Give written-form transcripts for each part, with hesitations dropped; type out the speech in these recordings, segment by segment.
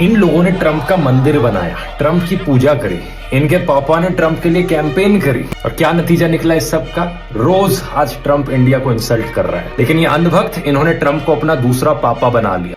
इन लोगों ने ट्रंप का मंदिर बनाया, ट्रंप की पूजा करी, इनके पापा ने ट्रंप के लिए कैंपेन करी और क्या नतीजा निकला इस सब का? रोज आज ट्रंप इंडिया को इंसल्ट कर रहा है, लेकिन ये अंधभक्त इन्होंने ट्रंप को अपना दूसरा पापा बना लिया।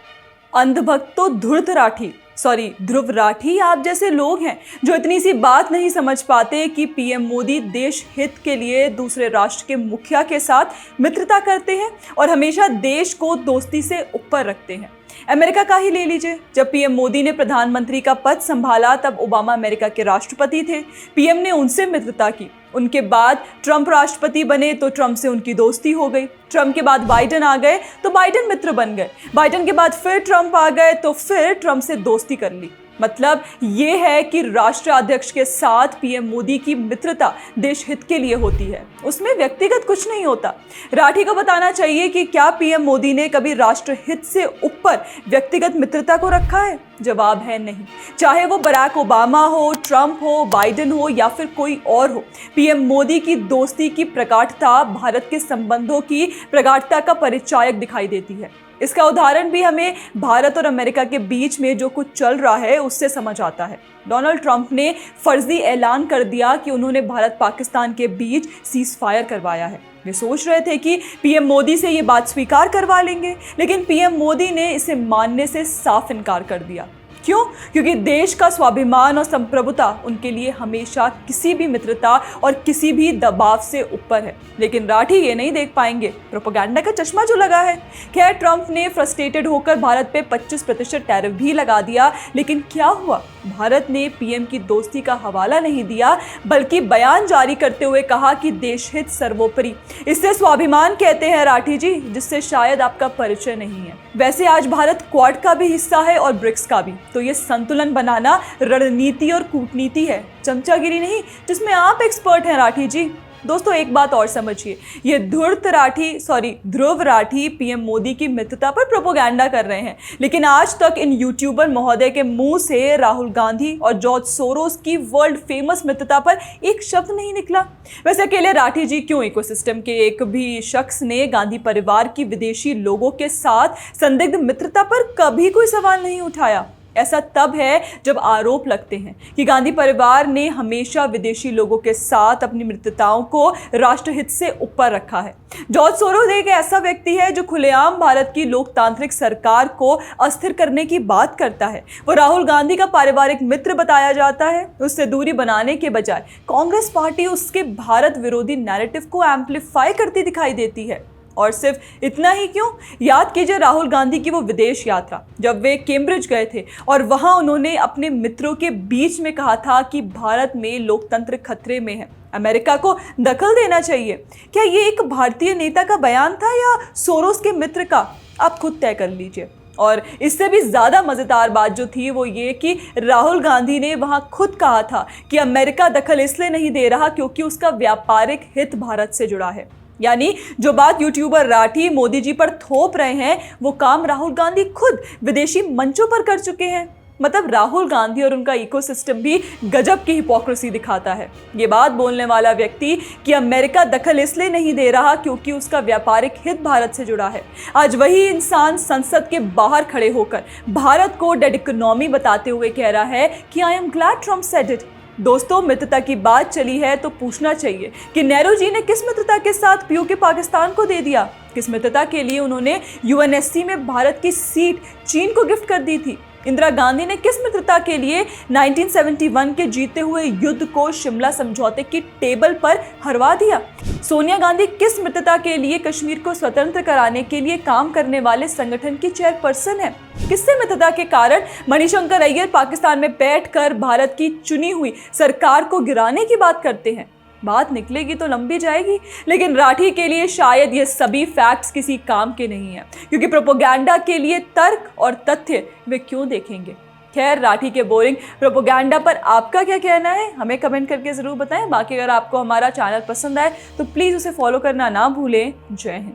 अंधभक्त तो ध्रुव राठी आप जैसे लोग हैं जो इतनी सी बात नहीं समझ पाते कि पीएम मोदी देश हित के लिए दूसरे राष्ट्र के मुखिया के साथ मित्रता करते हैं और हमेशा देश को दोस्ती से ऊपर रखते हैं। अमेरिका का ही ले लीजिए, जब पीएम मोदी ने प्रधानमंत्री का पद संभाला तब ओबामा अमेरिका के राष्ट्रपति थे, पीएम ने उनसे मित्रता की। उनके बाद ट्रंप राष्ट्रपति बने तो ट्रंप से उनकी दोस्ती हो गई। ट्रंप के बाद बाइडेन आ गए तो बाइडेन मित्र बन गए। बाइडेन के बाद फिर ट्रंप आ गए तो फिर ट्रंप से दोस्ती कर ली। मतलब ये है कि राष्ट्राध्यक्ष के साथ पीएम मोदी की मित्रता देश हित के लिए होती है, उसमें व्यक्तिगत कुछ नहीं होता। राठी को बताना चाहिए कि क्या पीएम मोदी ने कभी राष्ट्र हित से ऊपर व्यक्तिगत मित्रता को रखा है? जवाब है नहीं। चाहे वो बराक ओबामा हो, ट्रंप हो, बाइडेन हो या फिर कोई और हो, पीएम मोदी की दोस्ती की प्रगाढ़ता भारत के संबंधों की प्रगाढ़ता का परिचायक दिखाई देती है। इसका उदाहरण भी हमें भारत और अमेरिका के बीच में जो कुछ चल रहा है उससे समझ आता है। डोनाल्ड ट्रंप ने फर्जी ऐलान कर दिया कि उन्होंने भारत पाकिस्तान के बीच सीज फायर करवाया है। वे सोच रहे थे कि पीएम मोदी से ये बात स्वीकार करवा लेंगे, लेकिन पीएम मोदी ने इसे मानने से साफ इनकार कर दिया। क्यों? क्योंकि देश का स्वाभिमान और संप्रभुता उनके लिए हमेशा किसी भी मित्रता और किसी भी दबाव से ऊपर है। लेकिन राठी ये नहीं देख पाएंगे, प्रोपेगेंडा का चश्मा जो लगा है। खैर, ट्रंप ने फ्रस्ट्रेटेड होकर भारत पे 25% टैरिफ भी लगा दिया, लेकिन क्या हुआ? भारत ने पीएम की दोस्ती का हवाला नहीं दिया, बल्कि बयान जारी करते हुए कहा कि देश हित सर्वोपरि। इससे स्वाभिमान कहते हैं राठी जी, जिससे शायद आपका परिचय नहीं है। वैसे आज भारत क्वाड का भी हिस्सा है और ब्रिक्स का भी, तो ये संतुलन बनाना रणनीति और कूटनीति है, चमचागिरी नहीं, जिसमें आप एक्सपर्ट हैं राठी जी। दोस्तों, एक बात और समझिए, ये ध्रुव राठी पीएम मोदी की मित्रता पर प्रोपेगेंडा कर रहे हैं, लेकिन आज तक इन यूट्यूबर महोदय के मुंह से राहुल गांधी और जॉर्ज सोरोस की वर्ल्ड फेमस मित्रता पर एक शब्द नहीं निकला। वैसे अकेले राठी जी क्यों, इकोसिस्टम के एक भी शख्स ने गांधी परिवार की विदेशी लोगों के साथ संदिग्ध मित्रता पर कभी कोई सवाल नहीं उठाया। ऐसा तब है जब आरोप लगते हैं कि गांधी परिवार ने हमेशा विदेशी लोगों के साथ अपनी मित्रताओं को राष्ट्रहित से ऊपर रखा है। जॉर्ज सोरोस एक ऐसा व्यक्ति है जो खुलेआम भारत की लोकतांत्रिक सरकार को अस्थिर करने की बात करता है। वो राहुल गांधी का पारिवारिक मित्र बताया जाता है। उससे दूरी बनाने के बजाय कांग्रेस पार्टी उसके भारत विरोधी नैरेटिव को एम्पलीफाई करती दिखाई देती है। और सिर्फ इतना ही क्यों, याद कीजिए राहुल गांधी की वो विदेश यात्रा, जब वे कैम्ब्रिज गए थे और वहां उन्होंने अपने मित्रों के बीच में कहा था कि भारत में लोकतंत्र खतरे में है, अमेरिका को दखल देना चाहिए। क्या ये एक भारतीय नेता का बयान था या सोरोस के मित्र का? आप खुद तय कर लीजिए। और इससे भी ज़्यादा मज़ेदार बात जो थी वो ये कि राहुल गांधी ने वहाँ खुद कहा था कि अमेरिका दखल इसलिए नहीं दे रहा क्योंकि उसका व्यापारिक हित भारत से जुड़ा है। यानी जो बात यूट्यूबर राठी मोदी जी पर थोप रहे हैं, वो काम राहुल गांधी खुद विदेशी मंचों पर कर चुके हैं। मतलब राहुल गांधी और उनका इकोसिस्टम भी गजब की हिपोक्रेसी दिखाता है। ये बात बोलने वाला व्यक्ति कि अमेरिका दखल इसलिए नहीं दे रहा क्योंकि उसका व्यापारिक हित भारत से जुड़ा है, आज वही इंसान संसद के बाहर खड़े होकर भारत को डेड इकोनॉमी बताते हुए कह रहा है कि I am glad Trump said it. दोस्तों, मित्रता की बात चली है तो पूछना चाहिए कि नेहरू जी ने किस मित्रता के साथ पीओके पाकिस्तान को दे दिया? किस मित्रता के लिए उन्होंने यूएनएससी में भारत की सीट चीन को गिफ्ट कर दी थी? इंदिरा गांधी ने किस मित्रता के लिए 1971 के जीते हुए युद्ध को शिमला समझौते की टेबल पर हरवा दिया? सोनिया गांधी किस मित्रता के लिए कश्मीर को स्वतंत्र कराने के लिए काम करने वाले संगठन की चेयरपर्सन है? किससे मित्रता के कारण मणिशंकर अय्यर पाकिस्तान में बैठकर भारत की चुनी हुई सरकार को गिराने की बात करते हैं? बात निकलेगी तो लंबी जाएगी, लेकिन राठी के लिए शायद ये सभी फैक्ट्स किसी काम के नहीं है, क्योंकि प्रोपेगेंडा के लिए तर्क और तथ्य वे क्यों देखेंगे। खैर, राठी के बोरिंग प्रोपेगेंडा पर आपका क्या कहना है, हमें कमेंट करके ज़रूर बताएं। बाकी अगर आपको हमारा चैनल पसंद आए तो प्लीज़ उसे फॉलो करना ना भूलें। जय हिंद।